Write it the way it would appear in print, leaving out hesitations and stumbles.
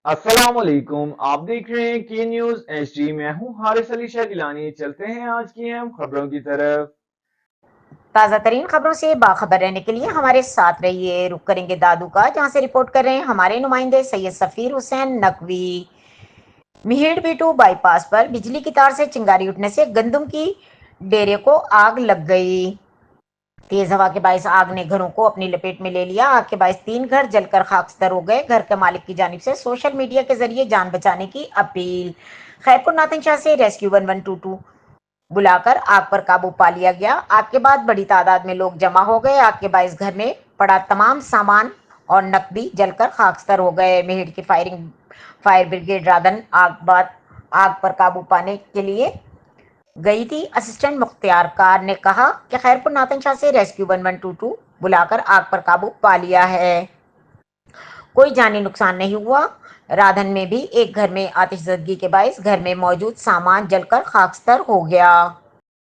अस्सलाम वालेकुम। आप देख रहे हैं के न्यूज एचडी। मैं हूं हारिस अली शाह गिलानी। चलते हैं आज की अहम खबरों की तरफ। ताज़ा तरीन खबरों से बाखबर रहने के लिए हमारे साथ रहिए। रुक करेंगे दादू का, जहां से रिपोर्ट कर रहे हैं हमारे नुमाइंदे सैयद सफीर हुसैन नकवी। मिहिड़ बीटू बाईपास पर बिजली की तार से चिंगारी उठने से गंदम की डेरे को आग लग गई। तेज हवा के बायस आग ने घरों को अपनी लपेट में ले लिया। आग के बायस 3 घर जलकर खाकस्तर हो गए। घर के मालिक की जानिब से सोशल मीडिया के जरिए जान बचाने की अपील। खैरपुर नाथन शाह से रेस्क्यू 1122 बुलाकर आग पर काबू पा लिया गया। आग के बाद बड़ी तादाद में लोग जमा हो गए। आग के बायस घर में पड़ा तमाम सामान और नकदी जलकर खाकस्तर हो गए। मेहड़ की फायर ब्रिगेड राधन आग पर काबू पाने के लिए गई थी। असिस्टेंट मुख्तियार कार ने कहा कि खैरपुर नातन शाह से रेस्क्यू 1122 बुलाकर आग पर काबू पा लिया है। कोई जानी नुकसान नहीं हुआ। राधन में भी एक घर में आतिशज़दगी के बायस घर में मौजूद सामान जलकर खाकस्तर हो गया।